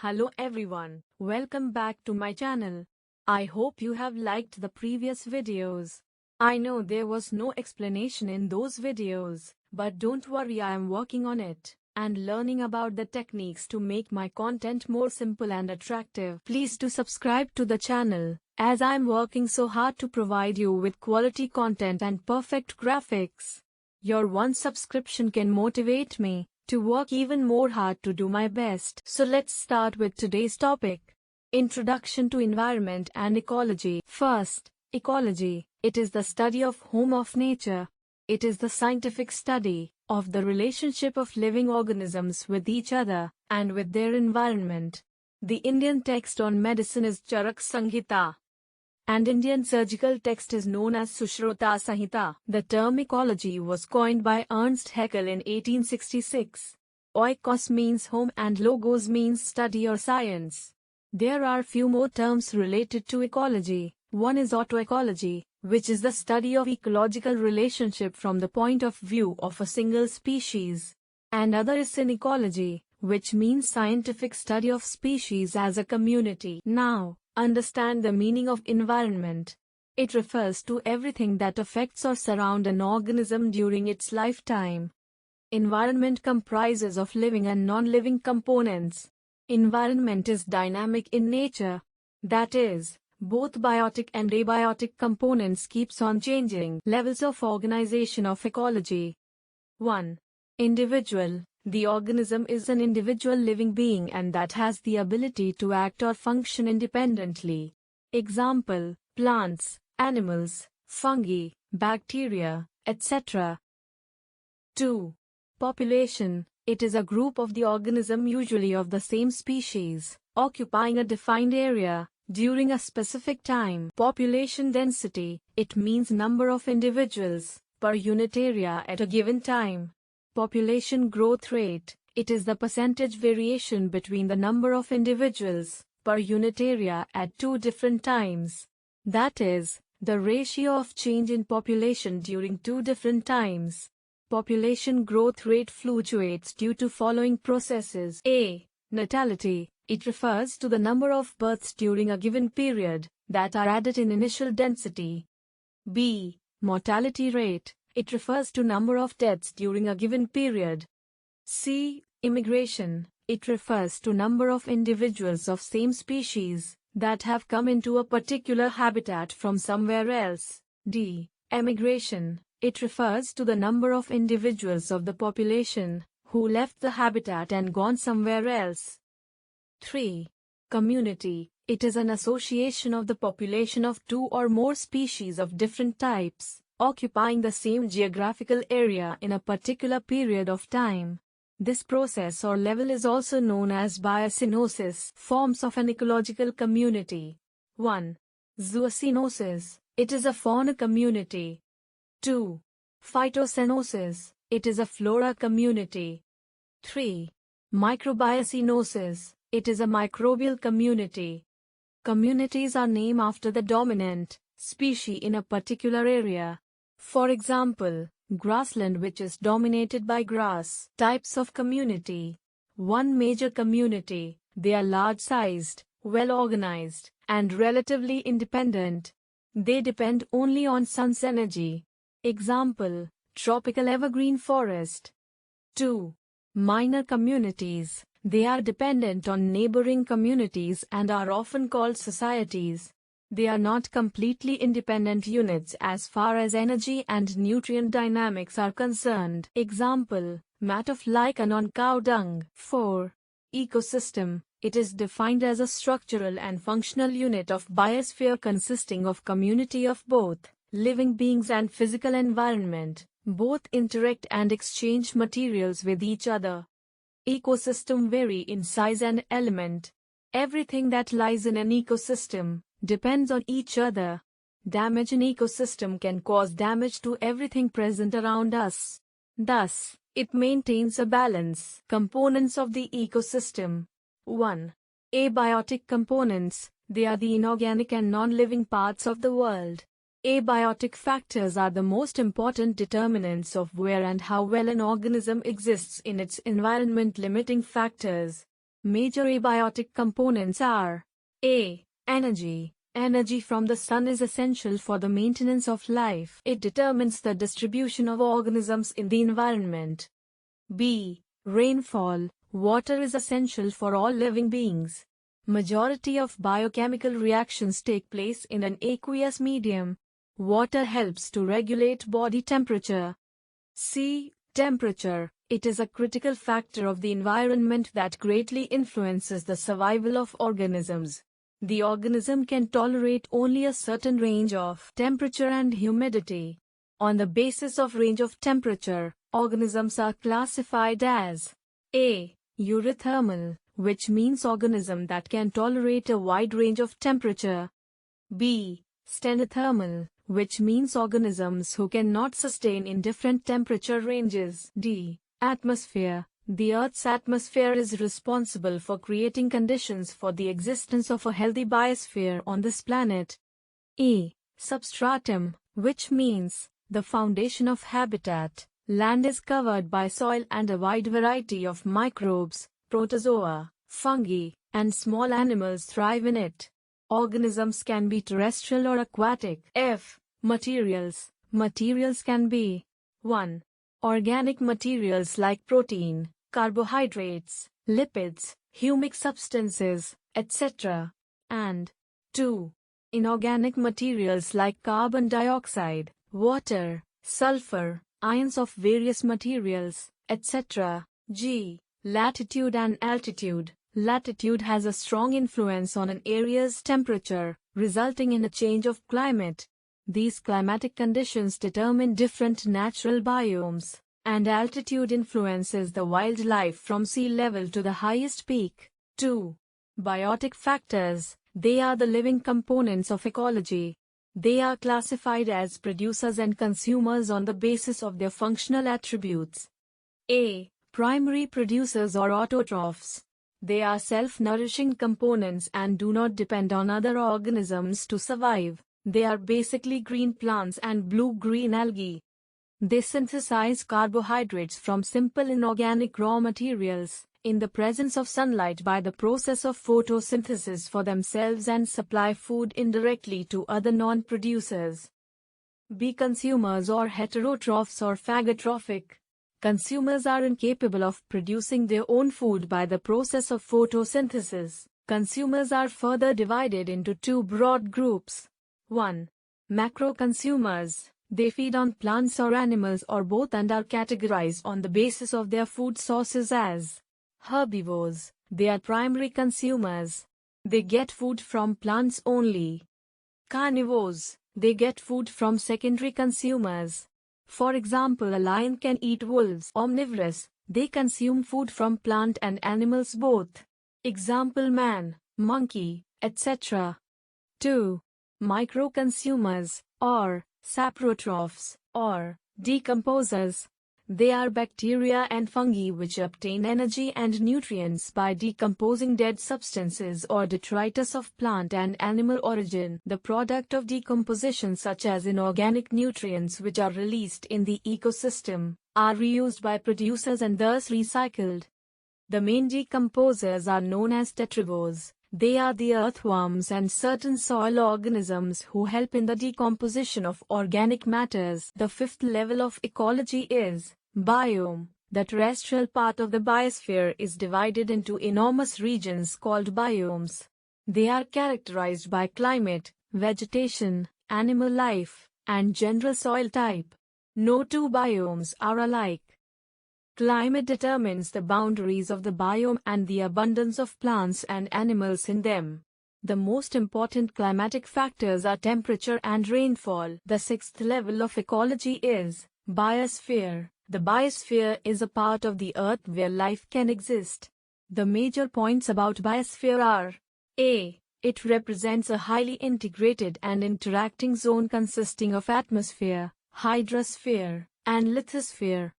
Hello everyone, welcome back to my channel. I hope you have liked the previous videos. I know there was no explanation in those videos, but don't worry, I am working on it and learning about the techniques to make my content more simple and attractive. Please do subscribe to the channel, as I am working so hard to provide you with quality content and perfect graphics. Your one subscription can motivate me to work even more hard to do my best. So let's start with today's topic. Introduction to Environment and Ecology. First, ecology. It is the study of home of nature. It is the scientific study of the relationship of living organisms with each other and with their environment. The Indian text on medicine is Charak Samhita, and Indian surgical text is known as Sushrota Samhita. The term ecology was coined by Ernst Haeckel in 1866. Oikos means home and logos means study or science. There are few more terms related to ecology. One is autoecology, which is the study of ecological relationship from the point of view of a single species. And other is synecology, which means scientific study of species as a community. Now, understand the meaning of environment. It refers to everything that affects or surrounds an organism during its lifetime. Environment comprises of living and non-living components. Environment is dynamic in nature. That is, both biotic and abiotic components keeps on changing. Levels of organization of ecology. 1. Individual. The organism is an individual living being and that has the ability to act or function independently. Example, plants, animals, fungi, bacteria, etc. 2. Population. It is a group of the organism, usually of the same species, occupying a defined area during a specific time. Population density. It means number of individuals per unit area at a given time. Population growth rate. It is the percentage variation between the number of individuals per unit area at two different times. That is, the ratio of change in population during two different times. Population growth rate fluctuates due to following processes. A. Natality. It refers to the number of births during a given period that are added in initial density. B. Mortality rate. It refers to number of deaths during a given period. C. Immigration. It refers to number of individuals of same species that have come into a particular habitat from somewhere else. D. Emigration. It refers to the number of individuals of the population who left the habitat and gone somewhere else. 3. Community. It is an association of the population of two or more species of different types, occupying the same geographical area in a particular period of time. This process or level is also known as biosynosis. Forms of an ecological community. 1. Zoosynosis. It is a fauna community. 2. Phytocynosis. It is a flora community. 3. Microbiocenosis. It is a microbial community. Communities are named after the dominant species in a particular area. For example, grassland, which is dominated by grass. Types of community. 1. Major community. They are large-sized, well-organized, and relatively independent. They depend only on sun's energy. Example, tropical evergreen forest. 2. Minor communities. They are dependent on neighboring communities and are often called societies. They are not completely independent units as far as energy and nutrient dynamics are concerned. Example, mat of lichen on cow dung. 4. Ecosystem. It is defined as a structural and functional unit of biosphere consisting of community of both living beings and physical environment. Both interact and exchange materials with each other. Ecosystem vary in size and element. Everything that lies in an ecosystem depends on each other. Damage in ecosystem can cause damage to everything present around us. Thus, it maintains a balance. Components of the ecosystem. 1. Abiotic components. They are the inorganic and non-living parts of the world. Abiotic factors are the most important determinants of where and how well an organism exists in its environment. Limiting factors. Major abiotic components are A. Energy. Energy from the sun is essential for the maintenance of life. It determines the distribution of organisms in the environment. B. Rainfall. Water is essential for all living beings. Majority of biochemical reactions take place in an aqueous medium. Water helps to regulate body temperature. C. Temperature. It is a critical factor of the environment that greatly influences the survival of organisms. The organism can tolerate only a certain range of temperature and humidity. On the basis of range of temperature, organisms are classified as A. Euthermal, which means organism that can tolerate a wide range of temperature. B. Stenothermal, which means organisms who cannot sustain in different temperature ranges. D. Atmosphere. The Earth's atmosphere is responsible for creating conditions for the existence of a healthy biosphere on this planet. E. Substratum, which means the foundation of habitat. Land is covered by soil and a wide variety of microbes, protozoa, fungi, and small animals thrive in it. Organisms can be terrestrial or aquatic. F. Materials. Materials can be 1. Organic materials like protein, carbohydrates, lipids, humic substances, etc. And 2. Inorganic materials like carbon dioxide, water, sulfur, ions of various materials, etc. G. Latitude and altitude. Latitude has a strong influence on an area's temperature, resulting in a change of climate. These climatic conditions determine different natural biomes, and altitude influences the wildlife from sea level to the highest peak. 2. Biotic factors. They are the living components of ecology. They are classified as producers and consumers on the basis of their functional attributes. A. Primary producers or autotrophs. They are self-nourishing components and do not depend on other organisms to survive. They are basically green plants and blue-green algae. They synthesize carbohydrates from simple inorganic raw materials, in the presence of sunlight by the process of photosynthesis for themselves and supply food indirectly to other non-producers. B. Consumers or heterotrophs or phagotrophic. Consumers are incapable of producing their own food by the process of photosynthesis. Consumers are further divided into two broad groups. 1. Macro-consumers. They feed on plants or animals or both and are categorized on the basis of their food sources as herbivores. They are primary consumers. They get food from plants only. Carnivores. They get food from secondary consumers. For example, a lion can eat wolves. Omnivorous. They consume food from plant and animals both. Example: man, monkey, etc. 2. Micro-consumers, or saprotrophs, or decomposers. They are bacteria and fungi which obtain energy and nutrients by decomposing dead substances or detritus of plant and animal origin. The product of decomposition, such as inorganic nutrients which are released in the ecosystem, are reused by producers and thus recycled. The main decomposers are known as tetrivores. They are the earthworms and certain soil organisms who help in the decomposition of organic matters. The fifth level of ecology is biome. The terrestrial part of the biosphere is divided into enormous regions called biomes. They are characterized by climate, vegetation, animal life, and general soil type. No two biomes are alike. Climate determines the boundaries of the biome and the abundance of plants and animals in them. The most important climatic factors are temperature and rainfall. The sixth level of ecology is biosphere. The biosphere is a part of the earth where life can exist. The major points about biosphere are: A. It represents a highly integrated and interacting zone consisting of atmosphere, hydrosphere, and lithosphere.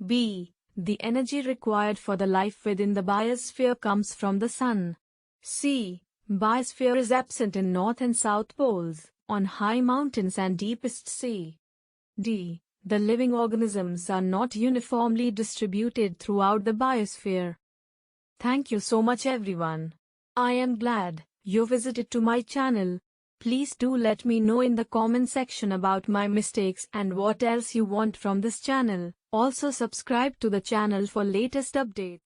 B. The energy required for the life within the biosphere comes from the sun. C. Biosphere is absent in north and south poles, on high mountains and deepest sea. D. The living organisms are not uniformly distributed throughout the biosphere. Thank you so much everyone. I am glad you visited to my channel. Please do let me know in the comment section about my mistakes and what else you want from this channel. Also subscribe to the channel for latest updates.